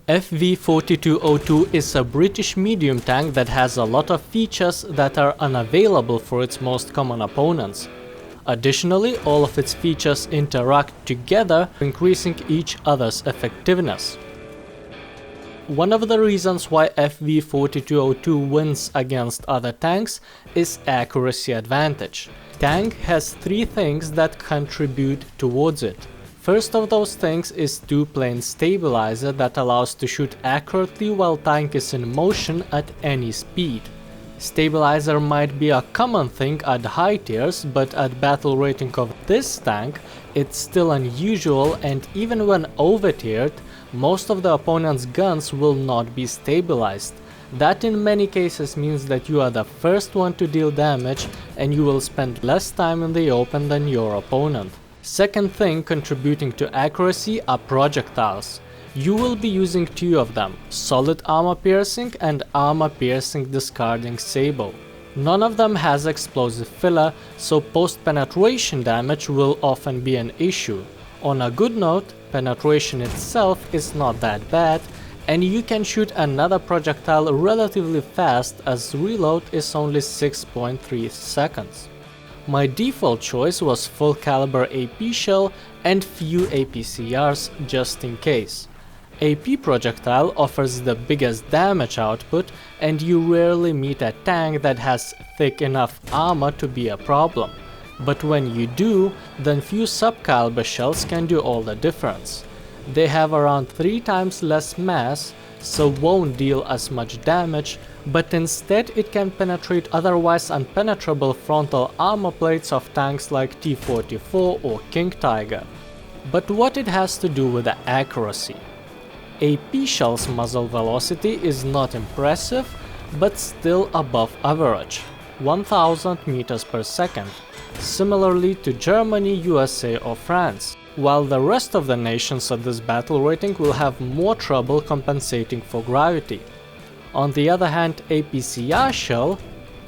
FV4202 is a British medium tank that has a lot of features that are unavailable for its most common opponents. Additionally, all of its features interact together, increasing each other's effectiveness. One of the reasons why FV4202 wins against other tanks is accuracy advantage. Tank has three things that contribute towards it. First of those things is two-plane stabilizer that allows to shoot accurately while tank is in motion at any speed. Stabilizer might be a common thing at high tiers, but at battle rating of this tank, it's still unusual, and even when over-tiered, most of the opponent's guns will not be stabilized. That in many cases means that you are the first one to deal damage and you will spend less time in the open than your opponent. Second thing contributing to accuracy are projectiles. You will be using two of them, solid armor piercing and armor piercing discarding sable. None of them has explosive filler, so post-penetration damage will often be an issue. On a good note, penetration itself is not that bad, and you can shoot another projectile relatively fast as reload is only 6.3 seconds. My default choice was full caliber AP shell and few APCRs just in case. AP projectile offers the biggest damage output, and you rarely meet a tank that has thick enough armor to be a problem. But when you do, then few subcaliber shells can do all the difference. They have around 3 times less mass, so won't deal as much damage, but instead it can penetrate otherwise impenetrable frontal armor plates of tanks like T-44 or King Tiger. But what it has to do with the accuracy? AP shell's muzzle velocity is not impressive, but still above average, 1000 meters per second, similarly to Germany, USA or France, while the rest of the nations at this battle rating will have more trouble compensating for gravity. On the other hand, APCR shell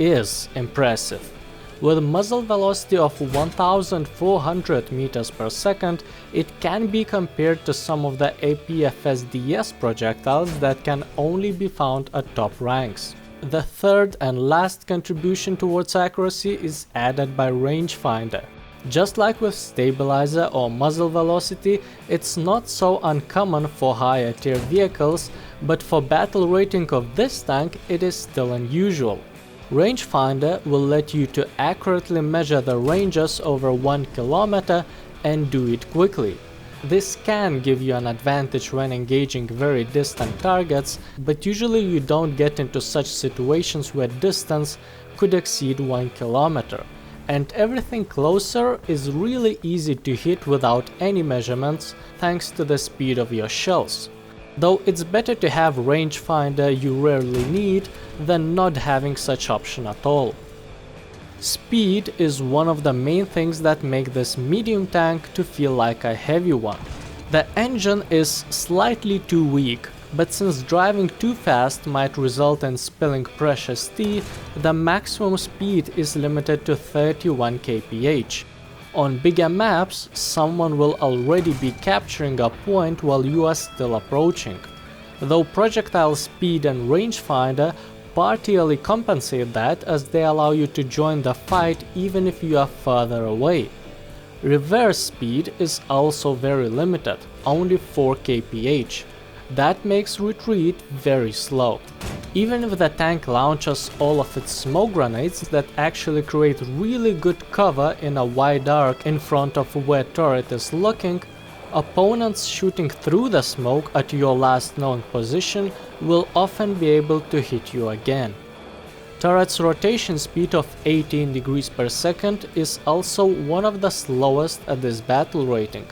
is impressive. With muzzle velocity of 1400 meters per second, it can be compared to some of the APFSDS projectiles that can only be found at top ranks. The third and last contribution towards accuracy is added by rangefinder. Just like with stabilizer or muzzle velocity, it's not so uncommon for higher tier vehicles, but for battle rating of this tank it is still unusual. Rangefinder will let you to accurately measure the ranges over 1 kilometer and do it quickly. This can give you an advantage when engaging very distant targets, but usually you don't get into such situations where distance could exceed 1 kilometer. And everything closer is really easy to hit without any measurements thanks to the speed of your shells. Though it's better to have rangefinder you rarely need than not having such option at all. Speed is one of the main things that make this medium tank to feel like a heavy one. The engine is slightly too weak, but since driving too fast might result in spilling precious tea, the maximum speed is limited to 31 kph. On bigger maps, someone will already be capturing a point while you are still approaching. Though projectile speed and rangefinder partially compensate that, as they allow you to join the fight even if you are further away. Reverse speed is also very limited, only 4 kph. That makes retreat very slow. Even if the tank launches all of its smoke grenades that actually create really good cover in a wide arc in front of where turret is looking, opponents shooting through the smoke at your last known position will often be able to hit you again. Turret's rotation speed of 18 degrees per second is also one of the slowest at this battle rating,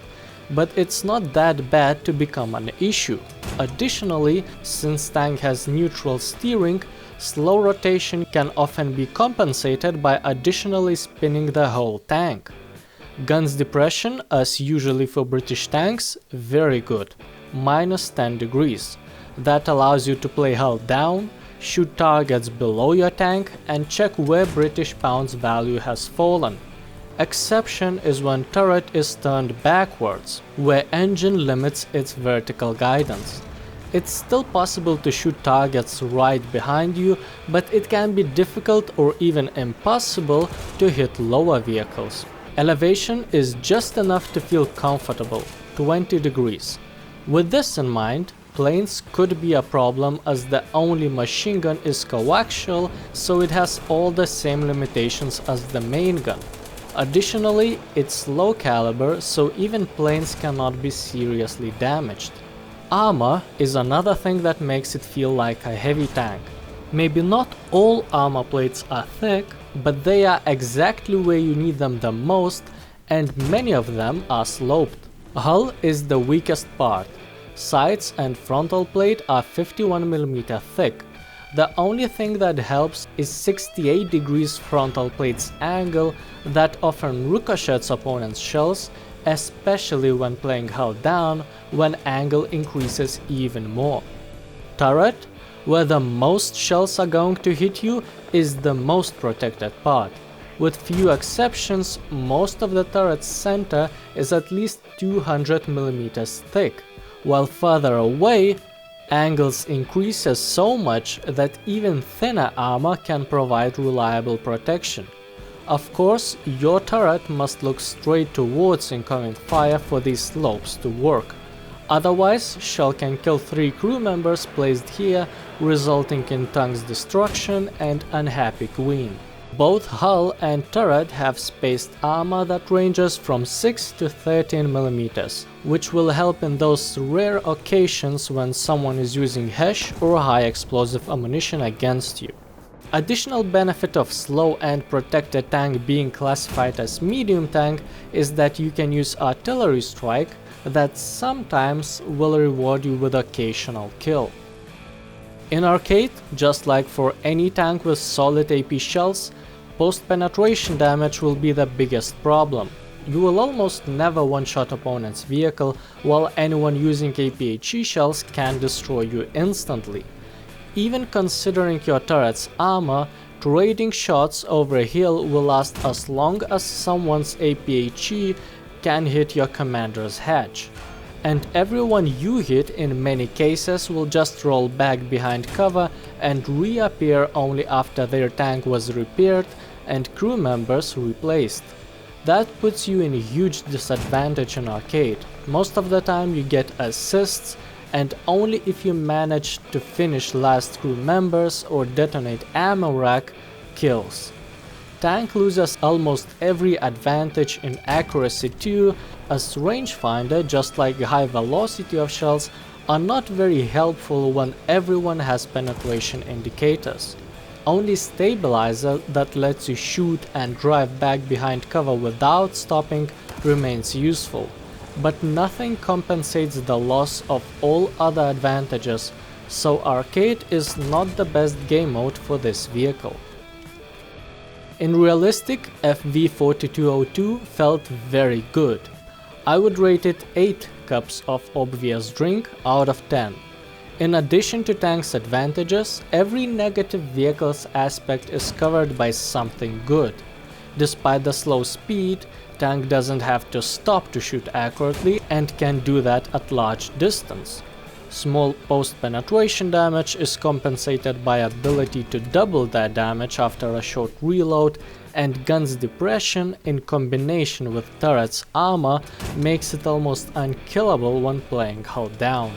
but it's not that bad to become an issue. Additionally, since tank has neutral steering, slow rotation can often be compensated by additionally spinning the whole tank. Guns depression, as usually for British tanks, very good, -10 degrees. That allows you to play hull down, shoot targets below your tank, and check where British pounds value has fallen. Exception is when turret is turned backwards, where engine limits its vertical guidance. It's still possible to shoot targets right behind you, but it can be difficult or even impossible to hit lower vehicles. Elevation is just enough to feel comfortable, 20 degrees. With this in mind, planes could be a problem as the only machine gun is coaxial, so it has all the same limitations as the main gun. Additionally, it's low caliber, so even planes cannot be seriously damaged. Armor is another thing that makes it feel like a heavy tank. Maybe not all armor plates are thick, but they are exactly where you need them the most, and many of them are sloped. Hull is the weakest part. Sides and frontal plate are 51mm thick. The only thing that helps is 68 degrees frontal plate's angle that often ricochets opponent's shells, especially when playing hull down, when angle increases even more. Turret, where the most shells are going to hit you, is the most protected part. With few exceptions, most of the turret's center is at least 200mm thick, while further away, angles increases so much that even thinner armor can provide reliable protection. Of course, your turret must look straight towards incoming fire for these slopes to work. Otherwise, shell can kill 3 crew members placed here, resulting in tank's destruction and unhappy queen. Both hull and turret have spaced armor that ranges from 6 to 13mm, which will help in those rare occasions when someone is using HESH or high explosive ammunition against you. Additional benefit of slow and protected tank being classified as medium tank is that you can use artillery strike that sometimes will reward you with occasional kill. In arcade, just like for any tank with solid AP shells, post-penetration damage will be the biggest problem. You will almost never one-shot opponent's vehicle, while anyone using APHE shells can destroy you instantly. Even considering your turret's armor, trading shots over a hill will last as long as someone's APHE can hit your commander's hatch. And everyone you hit in many cases will just roll back behind cover and reappear only after their tank was repaired and crew members replaced. That puts you in a huge disadvantage in arcade. Most of the time you get assists, and only if you manage to finish last crew members or detonate ammo rack, kills. Tank loses almost every advantage in accuracy too, as rangefinder, just like high velocity of shells, are not very helpful when everyone has penetration indicators. Only stabilizer that lets you shoot and drive back behind cover without stopping remains useful, but nothing compensates the loss of all other advantages, so arcade is not the best game mode for this vehicle. In realistic, FV4202 felt very good. I would rate it 8 cups of obvious drink out of 10. In addition to tank's advantages, every negative vehicle's aspect is covered by something good. Despite the slow speed, tank doesn't have to stop to shoot accurately and can do that at large distance. Small post-penetration damage is compensated by ability to double that damage after a short reload, and gun's depression in combination with turret's armor makes it almost unkillable when playing hull down.